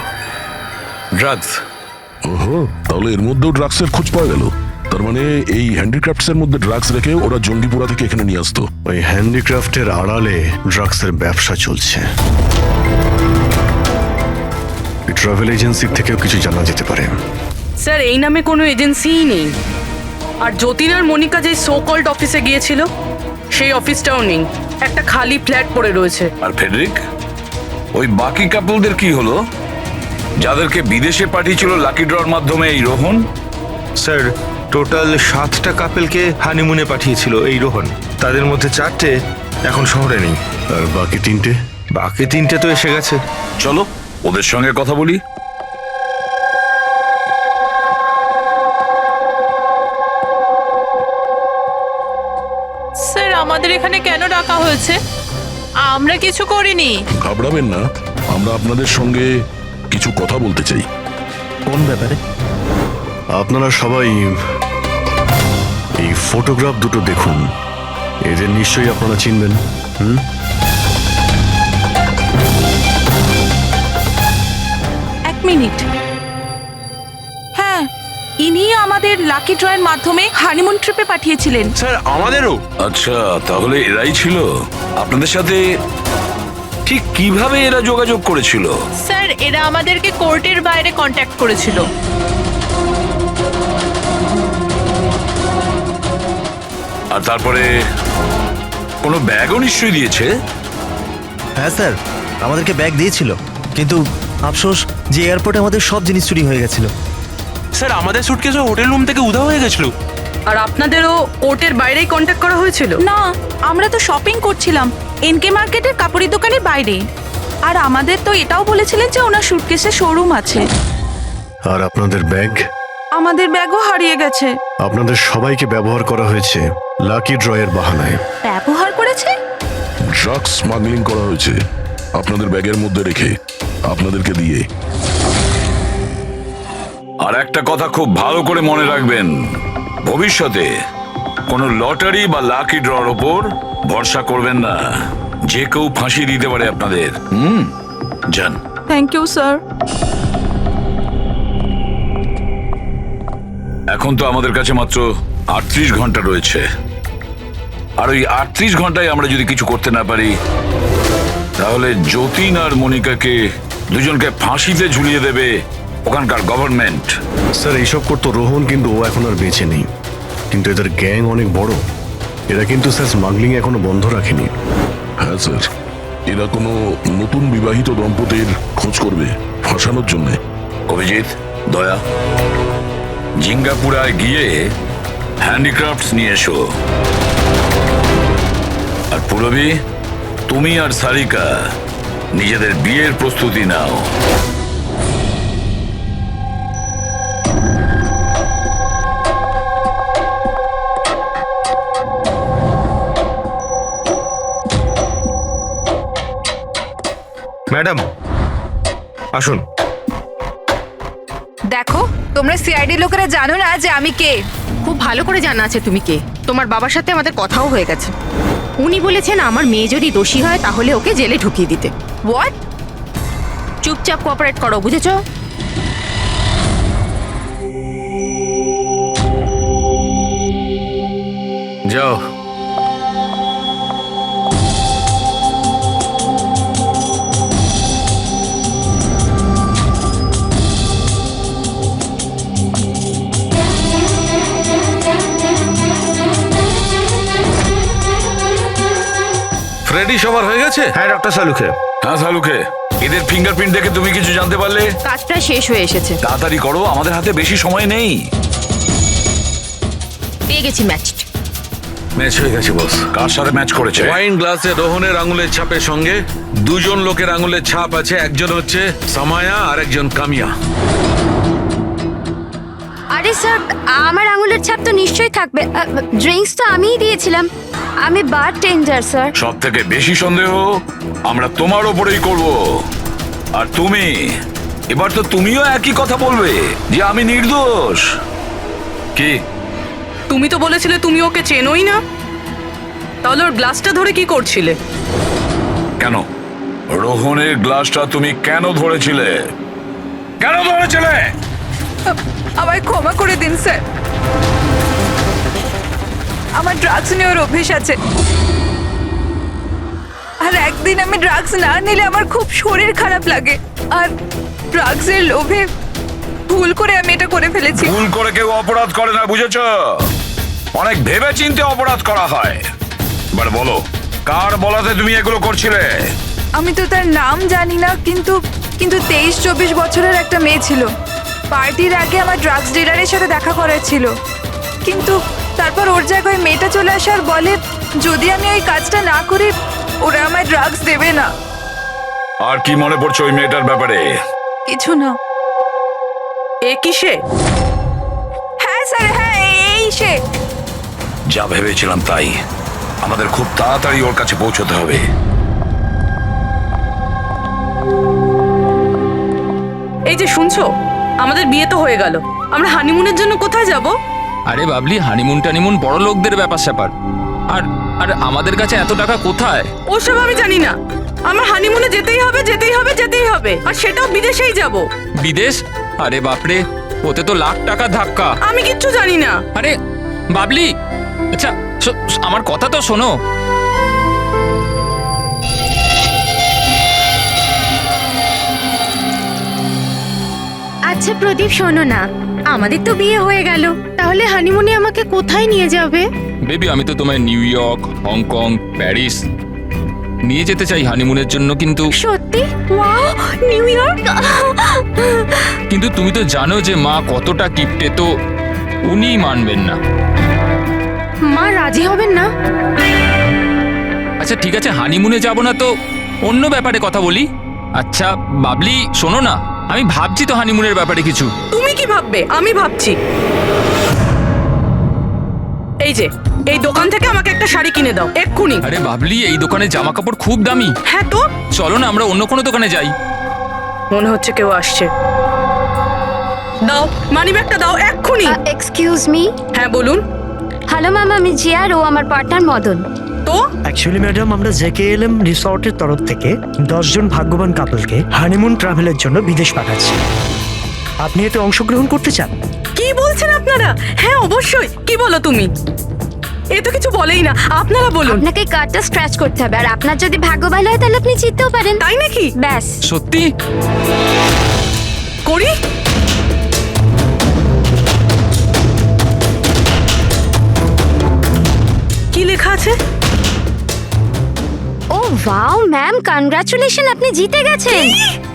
ড্রাগস। ওহো, তাহলে এর মধ্যেও ড্রাগসের খোঁজ পাওয়া গেল। তার মানে এই হ্যান্ডিক্রাফটস এর মধ্যে ড্রাগস রেখে ওরা জঙ্গিপুরা থেকে এখানে নিয়ে আসতো। ওই হ্যান্ডিক্রাফটের আড়ালে ড্রাগসের ব্যবসা চলছে। ট্রাভেল এজেন্সির থেকেও কিছু জানা যেতে পারে। স্যার, এই নামে কোনো এজেন্সিই নেই। আর যতীন আর মনিকা যে সো কল্ড অফিসে গিয়েছিল সেই অফিসটাও নেই, একটা খালি ফ্ল্যাট পড়ে রয়েছে। আর ফেডরিক, ওই বাকি কাপলদের কি হলো যাদেরকে বিদেশে পাঠিয়েছিল লাকি ড্রর মাধ্যমে এই রোহন? স্যার, টোটাল 7টা কাপেলকে হানিমুনে পাঠিয়েছিল এই রোহন। তাদের মধ্যে 4টে এখন শহরে নেই। আর বাকি 3টে? বাকি 3টে তো এসে গেছে। চলো ওদের সঙ্গে কথা বলি। স্যার, আমাদের এখানে কেন ডাকা হয়েছে? আমরা কিছু করিনি। ঘাবড়াবেন না, আমরা আপনাদের সঙ্গে কিছু কথা বলতে চাই। কোন ব্যাপারে? আপনারা সবাই এই ফটোগ্রাফ দুটো দেখুন। এদের নিশ্চয়ই আপনারা চিনবেন। এক মিনিট। হ্যাঁ, ইনি আমাদের লাকি ড্রয়ের মাধ্যমে হানিমুন ট্রিপে পাঠিয়েছিলেন। স্যার, আমাদেরও। আচ্ছা, তাহলে এরাই ছিল আপনাদের সাথে। ঠিক কিভাবে এরা যোগাযোগ করেছিল? স্যার, এরা আমাদেরকে কোর্টের বাইরে কন্ট্যাক্ট করেছিল। আর তারপরে কোনো ব্যাগও নিশ্চয়ই দিয়েছে। হ্যাঁ স্যার, আমাদেরকে ব্যাগ দিয়েছিল, কিন্তু আফসোস যে এয়ারপোর্টে আমাদের সব জিনিস চুরি হয়ে গেছিল। স্যার, আমাদের সুটকেসও হোটেল রুম থেকে উধাও হয়ে গেছিল। আর আপনাদেরও কোর্টের বাইরেই কন্ট্যাক্ট করা হয়েছিল? না, আমরা তো শপিং করছিলাম এনকে মার্কেটের কাপড়ি দোকানের বাইরে। আর আমাদের তো এটাও বলেছিলেন যে ওনার সুটকেসে শোরুম আছে। আর আপনাদের ব্যাগ? আমাদের ব্যাগও হারিয়ে গেছে। আপনাদের সবাইকে ব্যবহার করা হয়েছে লাকি ড্রয়ের বাহানায়। ব্যবহার করেছে? ড্রাগস স্মাগলিং করা হয়েছে আপনাদের ব্যাগের মধ্যে রেখে, আপনাদেরকে দিয়ে। আর একটা কথা খুব ভালো করে মনে রাখবেন, ভবিষ্যতে কোনো লটারি বা লাকি ড্রর ওপর ভরসা করবেন না। যে কেউ ফাঁসি দিতে পারে আপনাদের। যান। Thank you sir. এখন তো আমাদের কাছে মাত্র 38 ঘন্টা রয়েছে। আর ওই 38 ঘন্টায় আমরা যদি কিছু করতে না পারি, তাহলে যতীন আর মনিকাকে দুজনকে ফাঁসিতে ঝুলিয়ে দেবে ওখানকার গভর্নমেন্ট। স্যার, এইসব করতো রোহন, কিন্তু ও এখন আর বেঁচে নেই। কিন্তু এদের গ্যাং অনেক বড়। এরা কিন্তু স্যার স্মাগলিং এখনো বন্ধ রাখেনি। হ্যাঁ স্যার, এরা কোনো নতুন বিবাহিত দম্পতির খোঁজ করবে ফাঁসানোর জন্য। অভিজিৎ, দয়া, জিঙ্গাপুরায় গিয়ে হ্যান্ডিক্রাফটস নিয়ে এসো। আর পুরবী, তুমি আর সারিকা নিজেদের বিয়ের প্রস্তুতি নাও। ম্যাডাম আসুন। দেখো, তোমরা সিআইডি লোকেরা জানো না যে আমি কে। খুব ভালো করে জানা আছে তুমি কে। তোমার বাবার সাথে আমাদের কথাও হয়ে গেছে। উনি বলেছেন আমার মেয়ে যদি দোষী হয় তাহলে ওকে জেলে ঢুকিয়ে দিতে। হোয়াট? চুপচাপ কোঅপারেট করো, বুঝেছো? যাও। ফ্রেডি সবার হয়ে গেছে? হ্যাঁ ডক্টর সালুকে। হ্যাঁ সালুকে, এদের ফিঙ্গারপ্রিন্ট দেখে তুমি কিছু জানতে পারলে? কাজটা শেষ হয়ে এসেছে। তাড়াতাড়ি করো, আমাদের হাতে বেশি সময় নেই। পেয়ে গেছি ম্যাচ। ম্যাচ হয়ে গেছে বস। কার সাথে ম্যাচ করেছে? ওয়াইন গ্লাসে রোহনের আঙুলের ছাপের সঙ্গে দুজন লোকের আঙুলের ছাপ আছে। একজন হচ্ছে সামায়া আর একজন কামিয়া। আরে স্যার, আমার আঙুলের ছাপ তো নিশ্চয়ই থাকবে। ড্রিঙ্কস তো আমিই দিয়েছিলাম। আমি বারটেন্ডার স্যার। সব থেকে বেশি সন্দেহ আমরা তোমার ওপরেই করব। আর তুমি, এবার তো তুমিও একই কথা বলবে যে আমি নির্দোষ। কি? তুমি তো বলেছিলে তুমি ওকে চেনোই না, তাহলে ওর গ্লাসটা ধরে কি করছিলে? কেন রোহনের গ্লাসটা তুমি কেন ধরেছিলে? কেন ধরেছিলে? আমায় ক্ষমা করে দিন স্যার। আমার ড্রাগস নেওয়ার অভ্যেস আছে, আর একদিন আমি ড্রাগস না নিলে আমার খুব শরীর খারাপ লাগে। আর ড্রাগসের লোভে ভুল করে আমি এটা করে ফেলেছি। ভুল করে কেউ অপরাধ করে না, বুঝেছ? অনেক ভেবে চিন্তে অপরাধ করা হয়। এবার বলো, কার বলাতে তুমি এগুলো করছিলে? আমি তো তার নাম জানি না, কিন্তু 23-24 বছরের একটা মেয়ে ছিল। পার্টির আগে আমার ড্রাগস ডিলারের সাথে দেখা করার ছিল, কিন্তু তারপর ওর জায়গায় মেয়েটা চলে আসে আর বলে যদি আমি ওই কাজটা না করি ওরা আমায় ড্রাগস দেবে না। আর কি মনে পড়ছে ওই মেয়েটার ব্যাপারে? কিছু না। এ কি সে? হ্যাঁ স্যার, হ্যাঁ এই সে। যা ভেবেছিলাম তাই। আমাদের খুব তাড়াতাড়ি ওর কাছে পৌঁছতে হবে। এই যে শুনছো, আমাদের বিয়ে তো হয়ে গেল, আমরা হানিমুনের জন্য কোথায় যাব? আরে বাবলি, হানিমুন টানিমুন বড় লোকদের ব্যাপার স্যাপার। আর আর আমাদের কাছে এত টাকা কোথায়? ওসব আমি জানি না। আমার হানিমুনে যেতেই হবে, যেতেই হবে, যেতেই হবে, আর সেটাও বিদেশেই যাব। বিদেশ? আরে বাপরে, ওতে তো লাখ টাকা ধাক্কা। আমি কিচ্ছু জানি না। আরে বাবলি, আচ্ছা আমার কথা তো শোনো। আচ্ছা প্রদীপ, শোনো না, আমাদের তো বিয়ে হয়ে গেল, তাহলে হানিমুনে আমাকে কোথায় নিয়ে যাবে? বেবি, আমি তো তোমায় নিউ ইয়র্ক, হংকং, প্যারিস নিয়ে যেতে চাই হানিমুনের জন্য, কিন্তু সত্যি? Wow, new York! কিন্তু তুমি তো জানো যে মা কতটা কিপটে, তো উনি মানবেন না। মা রাজি হবেন না? আচ্ছা ঠিক আছে, হানিমুনে যাব না তো অন্য ব্যাপারে কথা বলি। আচ্ছা বাবলি, শোনো না, আমি ভাবছি তো হানিমুনের ব্যাপারে কিছু। তুমি কি ভাববে? আমি ভাবছি। এই যে এই দোকান থেকে আমাকে একটা শাড়ি কিনে দাও এক্ষুনি। আরে বাবলি, এই দোকানে জামা কাপড় খুব দামি। হ্যাঁ তো চলো না আমরা অন্য কোনো দোকানে যাই। মনে হচ্ছে কেউ আসছে। দাও মানিব্যাগটা, দাও এক্ষুনি। Excuse me. হ্যাঁ বলুন। হ্যালো ম্যাম, আমি জিয়া আর ও আমার পার্টনার মদন। তো অ্যাকচুয়ালি ম্যাডাম, আমরা জেকেএলএম রিসর্টের তরফ থেকে 10 জন ভাগ্যবান কাপলকে হানিমুন ট্রাভেলের জন্য বিদেশ পাঠাচ্ছি। আপনি এতে অংশগ্রহণ করতে চান? কি বলছেন আপনারা? হ্যাঁ অবশ্যই। কি বলো তুমি? এ তো কিছু বলেই না। আপনারা বলুন। আপনাকে কার্ডটা স্ক্র্যাচ করতে হবে, আর আপনার যদি ভাগ্য ভালো হয় তাহলে আপনি জিততেও পারেন। তাই নাকি? ব্যাস। সত্যি? করি। কি লেখা আছে? ও ওয়াও ম্যাম, কনগ্রাচুলেশন, আপনি জিতে গেছেন।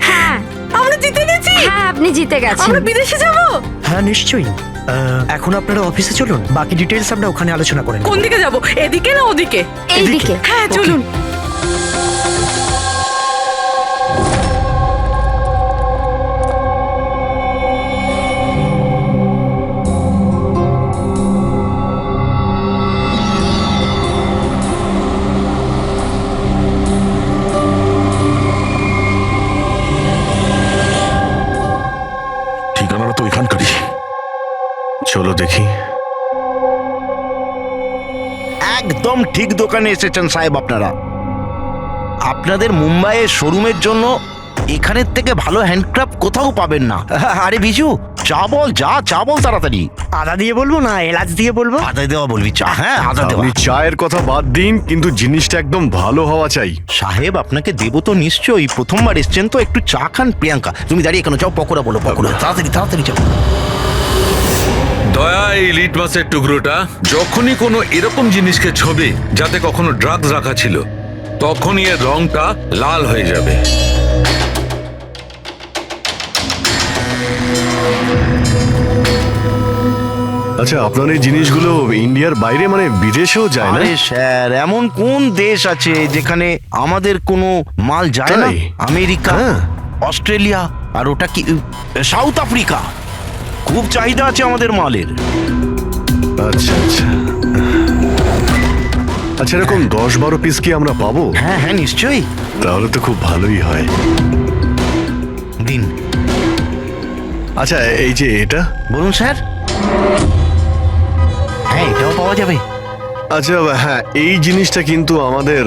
হ্যাঁ আমরা জিতে গেছি। হ্যাঁ, আপনি জিতে গেছেন। আমরা বিদেশে যাব? হ্যাঁ নিশ্চয়ই। এখন আপনারা অফিসে চলুন, বাকি ডিটেলস আমরা ওখানে আলোচনা করে নেব। কোন দিকে যাব? এদিকে না ওদিকে? এইদিকে। হ্যাঁ চলুন। তো এখানকারই। চলো দেখি। একদম ঠিক দোকানে এসেছেন সাহেব আপনারা। আপনাদের মুম্বাইয়ের শোরুমের জন্য এখানের থেকে ভালো হ্যান্ডক্রাফট কোথাও পাবেন না। আরে বিজু, চা বল, চা বল তাড়াতাড়ি। আদা দিয়ে বলবো না এলাচ দিয়ে বলবো? আদা দেওয়া বলবি চা? হ্যাঁ, আদা দেওয়া। আপনি চায়ের কথা বাদ দিন, কিন্তু জিনিসটা একদম ভালো হওয়া চাই। সাহেব আপনাকে দেবো তো নিশ্চয়ই, প্রথমবার এসছেন তো, একটু চা খান। প্রিয়াঙ্কা তুমি দাঁড়িয়ে কেন, যাও পকোড়া বলো, পকোড়া তাড়াতাড়ি যাও। দয়া, এই লিট মাছের টুকরোটা যখনই কোনো এরকম জিনিসকে ছবে যাতে কখনো ড্রাগস রাখা ছিল, তখনই এর রংটা লাল হয়ে যাবে। আচ্ছা, আপনার এই জিনিসগুলো ইন্ডিয়ার বাইরে মানে বিদেশেও যায় না? আরে স্যার, এমন কোন দেশ আছে যেখানে আমাদের কোনো মাল যায় না? তাই? আমেরিকা, হ্যাঁ। অস্ট্রেলিয়া, আর ওটা কি সাউথ আফ্রিকা। খুব চাহিদা আছে আমাদের মালের। আচ্ছা আচ্ছা আচ্ছা, এরকম 10-12 পিস কি আমরা পাবো? হ্যাঁ হ্যাঁ, নিশ্চয়ই। তাহলে তো খুব ভালোই হয়। দিন। আচ্ছা, এই যে এটা বলুন স্যার। হ্যাঁ, এটাও পাওয়া যাবে। আচ্ছা হ্যাঁ, এই জিনিসটা কিন্তু আমাদের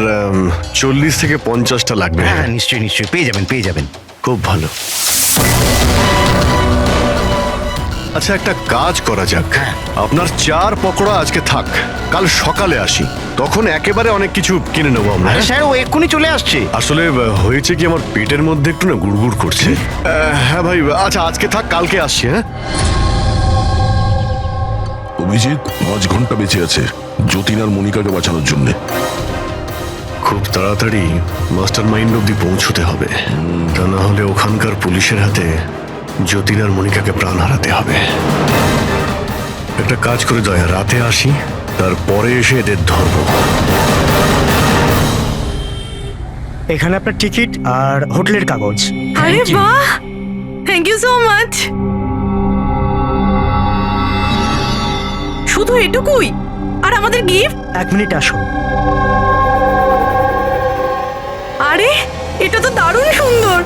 40 থেকে 50টা লাগবে। হ্যাঁ নিশ্চয়ই পেয়ে যাবেন। খুব ভালো। আচ্ছা, একটা কাজ করা যাক। আপনার 4 পকোড়া আজকে থাক, কাল সকালে আসি, তখন একেবারে অনেক কিছু কিনে নেবো আমরা। আরে স্যার, ও এক্ষুনি চলে আসছে। আসলে হয়েছে কি, আমার পেটের মধ্যে একটু না গুড়গুড় করছে। হ্যাঁ ভাই, আচ্ছা আজকে থাক, কালকে আসছি। হ্যাঁ অভিজিৎ 5 ঘন্টা বেঁচে আছে যতীন আর মনিকাকে বাঁচানোর জন্য। খুব তাড়াতাড়ি মাস্টার মাইন্ড অব্দি পৌঁছতে হবে, তা না হলে ওখানকার পুলিশের হাতে যতীন আর মনিকাকে প্রাণ হারাতে হবে। একটা কাজ করে দয়া, রাতে আসি, তারপরে এসে এদের ধরবো। এখানে আপনার টিকিট আর হোটেলের কাগজ। আরে বাহ, থ্যাংক ইউ সো মাচ। শুধু এটুকুই? আর আমাদের গিফট? 1 মিনিট আসুন। আরে এটা তো দারুণ সুন্দর।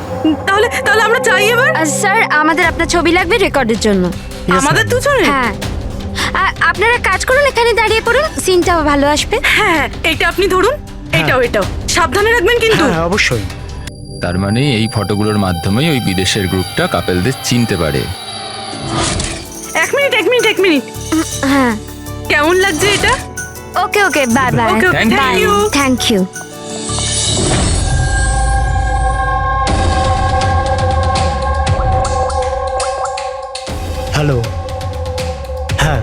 তাহলে আমরা চাই এবার। স্যার, আমাদের আপনার ছবি লাগবে রেকর্ডের জন্য। আমাদের দুজনের? হ্যাঁ। আপনারা কাজ করুন, এখানে দাঁড়িয়ে পড়ুন, সিনটাও ভালো আসবে। হ্যাঁ, এটা আপনি ধরুন, এটাও সাবধানে রাখবেন কিন্তু। হ্যাঁ অবশ্যই। তার মানে এই ফটোগুলোর মাধ্যমেই ওই বিদেশের গ্রুপটা কাপেলদের চিনতে পারে। এক মিনিট। হ্যাঁ, কেমন লাগছে এটা? Okay bye bye. Okay, Thank you. Thank you. Hello. হ্যাঁ,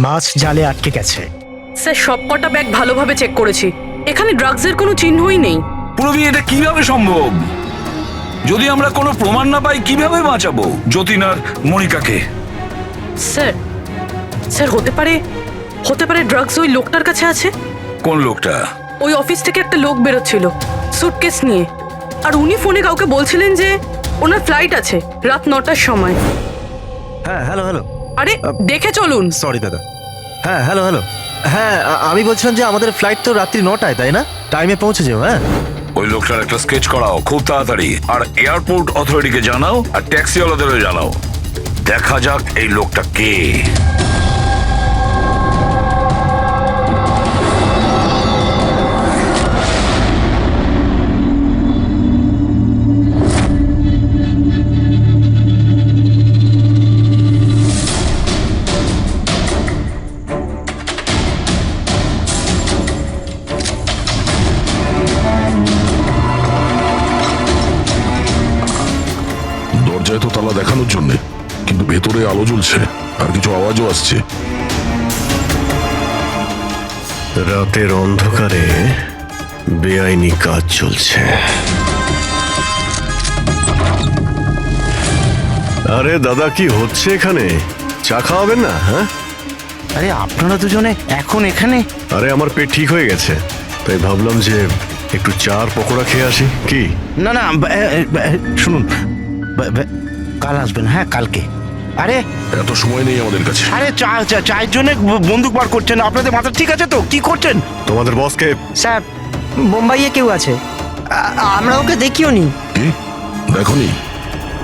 মাছ জালে আটকে গেছে। স্যার, সবকটা ব্যাগ ভালোভাবে চেক করেছি, এখানে ড্রাগসের কোনো চিহ্নই নেই। পুরবি, এটা কিভাবে সম্ভব? যদি আমরা কোনো প্রমাণ না পাই কিভাবে বাঁচাবো যতীন আর মনিকাকে? স্যার হতে পারে ড্রাগস ওই লোকটার কাছে আছে। কোন লোকটা? ওই অফিস থেকে একটা লোক বেরোচ্ছিল সুটকেস নিয়ে, আর উনি ফোনে কাউকে বলছিলেন যে ওনার ফ্লাইট আছে রাত 9টার সময়। হ্যাঁ, হ্যালো। আরে দেখে চলুন। সরি দাদা। হ্যাঁ, হ্যালো। হ্যাঁ, আমি বলছিলাম যে আমাদের ফ্লাইট তো রাত্রি 9টায়, তাই না? টাইমে পৌঁছে যাও। হ্যাঁ, ওই লোকটার একটা স্কেচ করাও খুব তাড়াতাড়ি, আর এয়ারপোর্ট অথরিটিকে জানাও, আর ট্যাক্সিওয়ালাদেরও জানাও। দেখা যাক এই লোকটা কে। দরজায় তো তালা দেখানোর জন্য, কিন্তু ভেতরে আলো জ্বলছে আর কিছু আওয়াজও আসছে। রাতের অন্ধকারে বেআইনি কাজ চলছে। আরে দাদা, কি হচ্ছে এখানে? চা খাওয়াবেন না? হ্যাঁ, আরে আপনারা দুজনে এখন এখানে? আরে আমার পেট ঠিক হয়ে গেছে, তাই ভাবলাম যে একটু চার পকোড়া খেয়ে আসি। কি? না, শুনুন, কাল আসবেন। হ্যাঁ, কালকে। আরে এত সময় নেই আমাদের কাছে। আরে চায়ের জন্য বন্দুক বার করছেন? আপনাদের মাথা ঠিক আছে তো? কি করছেন? তোমাদের বসকে? স্যার, বোম্বাইয়ে কেউ আছে, আমরা ওকে দেখিও নি। কি দেখনি?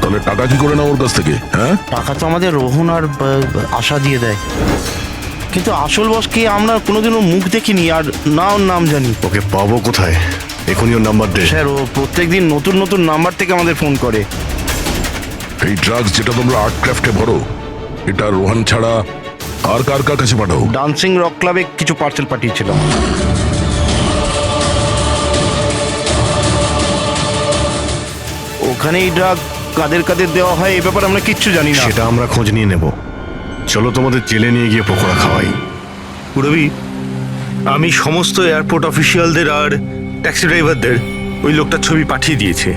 তাহলে টাকা কি করে নাও ওর কাছ থেকে? হ্যাঁ, টাকা তো আমাদের রোহন আর আশা দিয়ে দেয়, কিন্তু আসল বসকে আমরা কোনোদিনও মুখ দেখিনি আর না ওর নাম জানি। ওকে পাবো কোথায়? এখনই ওর নাম্বার দে। স্যার, ও প্রত্যেকদিন নতুন নতুন নাম্বার থেকে আমাদের ফোন করে। এই ড্রাগস যেটা তোমরা আর্ট ক্রাফটে ভরো, এটা রোহান ছাড়া আর কার কার কাছে পাঠাও? ডান্সিং রক ক্লাবে কিছু পার্সেল পাঠিয়েছিলাম। ওখানে এই ড্রাগ কাদের কাদের দেওয়া হয় এ ব্যাপারে আমরা কিচ্ছু জানি না। সেটা আমরা খোঁজ নিয়ে নেব। চলো তোমাদের জেলে নিয়ে গিয়ে পকোড়া খাওয়াই। পুরবি, আমি সমস্ত এয়ারপোর্ট অফিসিয়ালদের আর ট্যাক্সি ড্রাইভারদের ওই লোকটার ছবি পাঠিয়ে দিয়েছে।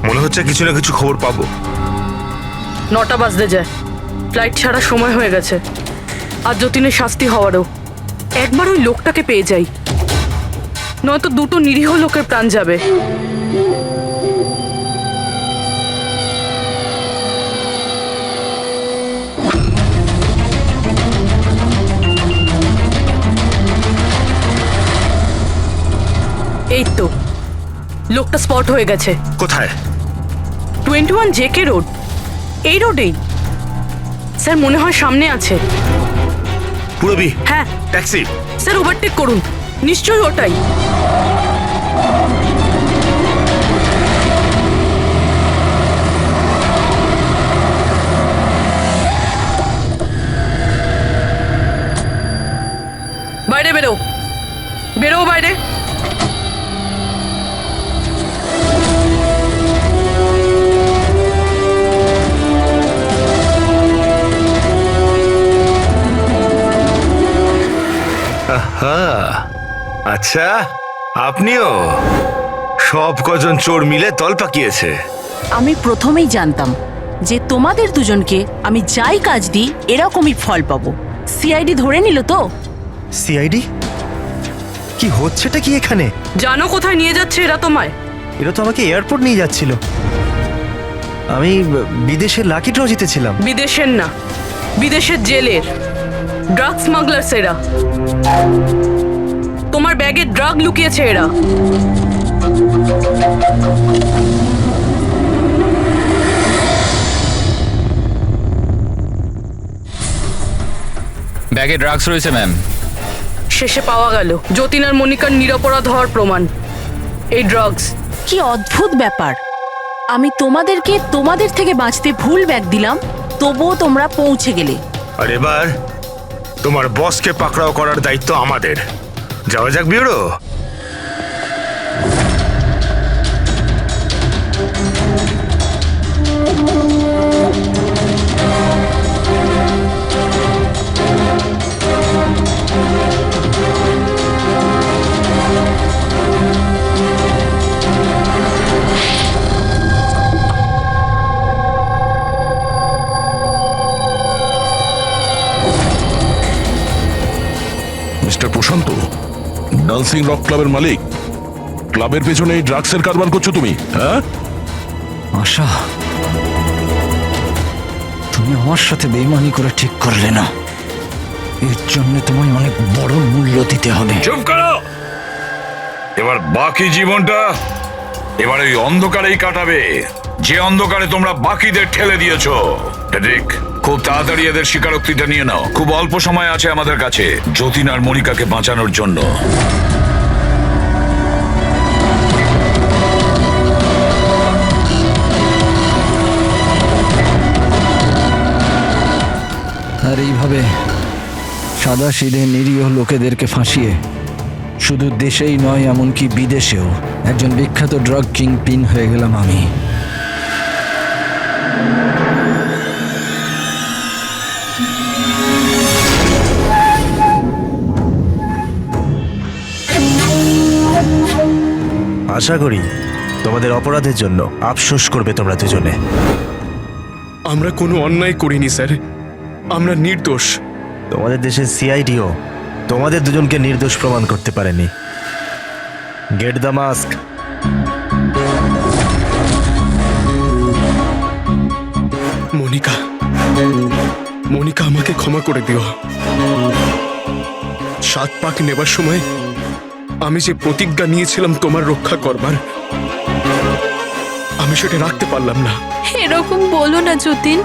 মনে হচ্ছে কিছু না কিছু খবর পাবো। 9টা বাজতে যায়, ফ্লাইট ছাড়ার সময় হয়ে গেছে। আর যতীনের শাস্তি হওয়ারও। একবার ওই লোকটাকে পেয়ে যাই, নয়তো দুটো নিরীহ লোকের প্রাণ যাবে। এই তো লোকটা স্পট হয়ে গেছে। কোথায়? 21 জেকে রোড, এই রোডেই। স্যার মনে হয় সামনে আছে। পুরবি, হ্যাঁ ট্যাক্সি। স্যার ওভারটেক করুন, নিশ্চয়ই ওটাই। বাইরে বেরো, বেরো বাইরে। আচ্ছা, আপনিও? সব কজন চোর মিলে তল পাকিয়েছে। আমি প্রথমেই জানতাম যে তোমাদের দুজনকে আমি যাই কাজ দিই এরকমই ফল পাবো। সিআইডি ধরে নিল তো? সিআইডি? কি হচ্ছেটা কি এখানে? জানো কোথায় নিয়ে যাচ্ছে এরা তোমায়? এরা তো আমাকে এয়ারপোর্ট নিয়ে যাচ্ছিল। আমি বিদেশের লাকি ড্র জিতেছিলাম। বিদেশের না, বিদেশের জেলের ড্রাগ স্মাগলার্স এরা। তোমার ব্যাগে ড্রাগ লুকিয়েছে এরা। ব্যাগে ড্রাগস রয়েছে ম্যাম। শেষে পাওয়া গেল যতীন আর মনিকার নিরপরাধ হওয়ার প্রমাণ। এই ড্রাগস। কি অদ্ভুত ব্যাপার! আমি তোমাদেরকে তোমাদের থেকে বাঁচতে ভুল ব্যাগ দিলাম, তবুও তোমরা পৌঁছে গেলে। আর এবার তোমার বসকে পাকড়াও করার দায়িত্ব আমাদের। যাওয়া যাক ব্যুরো। মিস্টার প্রশান্ত, ডান্সিং রক ক্লাবের মালিক, ক্লাবের পেছনে এই ড্রাগসের কারবার করছো তুমি? হ্যাঁ আশা, তুমি আমার সাথে বেইমানি করে ঠিক করলে না। এর জন্য তোমায় অনেক বড় মূল্য দিতে হবে। চুপ করো। এবার বাকি জীবনটা এবার ওই অন্ধকারেই কাটাবে, যে অন্ধকারে তোমরা বাকিদের ঠেলে দিয়েছো। ঠিক, খুব তাড়াতাড়ি এদের স্বীকারোক্তিটা নিয়ে নাও। খুব অল্প সময় আছে আমাদের কাছে যতীন আর মনিকাকে বাঁচানোর জন্য। আর এইভাবে সাদা সিধে নিরীহ লোকেদেরকে ফাঁসিয়ে শুধু দেশেই নয়, এমনকি বিদেশেও একজন বিখ্যাত ড্রাগ কিংপিন হয়ে গেলাম আমি। আশা করি তোমাদের অপরাধের জন্য আফসোস করবে তোমরা দুজনে। আমরা কোনো অন্যায় করিনি স্যার, আমরা নির্দোষ। তোমাদের দেশের সিআইডিও তোমাদের দুজনকে নির্দোষ প্রমাণ করতে পারেনি। Get the mask. Monica, Monica আমাকে ক্ষমা করে দিও। 7 পাক নেবার সময় আমি যে প্রতিজ্ঞা নিয়েছিলাম তোমার রক্ষা করবার, আমি সেটা রাখতে পারলাম না। এরকম বলো না যতীন,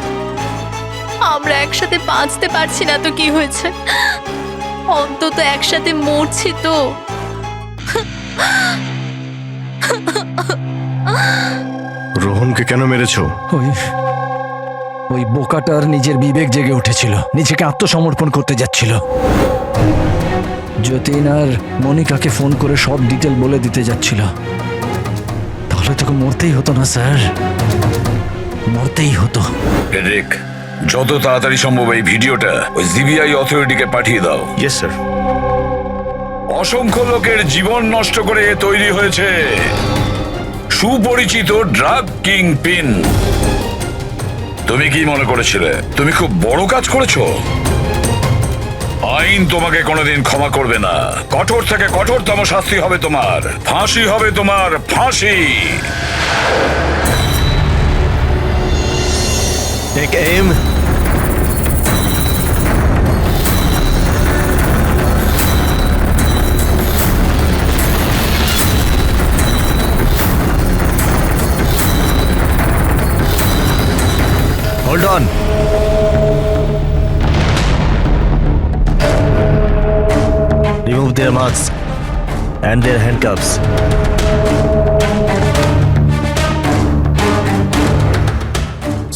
আমরা একসাথে বাঁচতে পারছি না তো কি হয়েছে, অন্তত একসাথে মরছি তো। রোহনকে কেন মেরেছো? ওই বোকাটার নিজের বিবেক জেগে উঠেছিল, নিজেকে আত্মসমর্পণ করতে যাচ্ছিল। যতীন আর মনিকাকে ফোন করে সব ডিটেল বলে দিতে যাচ্ছিল। তাহলে তোকে মরতেই হতো না স্যার, মরতেই হতো। ফেডরিক, যত তাড়াতাড়ি সম্ভব এই ভিডিওটা ওই সিবিআই অথরিটিকে পাঠিয়ে দাও। Yes sir. অসংখ্য লোকের জীবন নষ্ট করে তৈরি হয়েছে সুপরিচিত ড্রাগ কিং পিন। তুমি কি মনে করেছিলে তুমি খুব বড় কাজ করেছো? আইন তোমাকে কোনোদিন ক্ষমা করবে না। কঠোর থেকে কঠোরতম শাস্তি হবে তোমার, ফাঁসি হবে তোমার, ফাঁসি। Take aim. Hold on. Remove their masks and their handcuffs.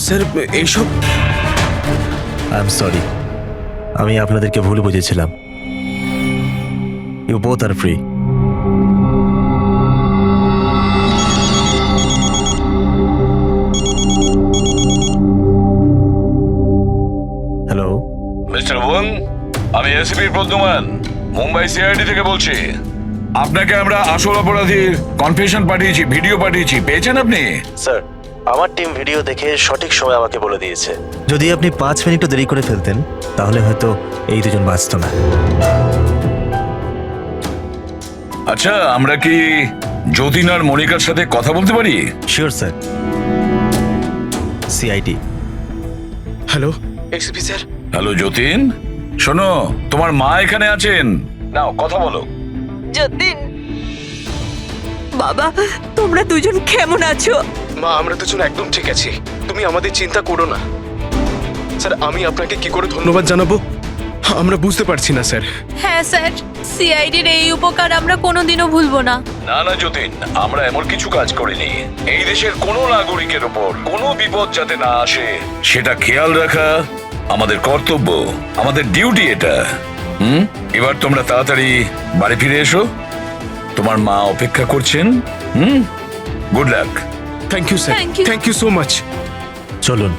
Sir এইসব আই এম সরি, আমি আপনাদেরকে ভুল বুঝেছিলাম। You both are free. Hello mister Wang, আমি এসিপি প্রদ্যুমান, মুম্বাই সিআইডি থেকে বলছি। আপনাকে আমরা আসল অপরাধীর কনফেশন পাঠিয়েছি, ভিডিও পাঠিয়েছি, পেয়েছেন আপনি? স্যার, আমার টিম ভিডিও দেখে সঠিক সময় আমাকে বলে দিয়েছে। যদি আপনি 5 মিনিটও দেরি করে ফেলতেন তাহলে হয়তো এই দুজন বাঁচত না। আচ্ছা, আমরা কি যতীন আর মনিকার সাথে কথা বলতে পারি? Sure sir. CID. Hello SP sir. Hello Jatin, শোনো, তোমার মা এখানে আছেন, নাও কথা বলো। যতীন, বাবা, তোমরা দুজন কেমন আছো? মা, আমরা দুজন একদম ঠিক আছি, তুমি আমাদের চিন্তা করো না। স্যার, আমি আপনাকে কি করে ধন্যবাদ জানাবো আমরা বুঝতে পারছি না স্যার। হ্যাঁ স্যার, সিআইডির এই উপকার আমরা কোনোদিনও ভুলবো না। না না যতীন, আমরা এমন কিছু কাজ করিনি। এই দেশের কোনো নাগরিকের উপর কোনো বিপদ যাতে না আসে সেটা খেয়াল রাখা আমাদের কর্তব্য, আমাদের ডিউটি এটা। এবার তোমরা তাড়াতাড়ি বাড়ি ফিরে এসো, তোমার মা অপেক্ষা করছেন। Good luck. Thank you sir, thank you so much. চলুন।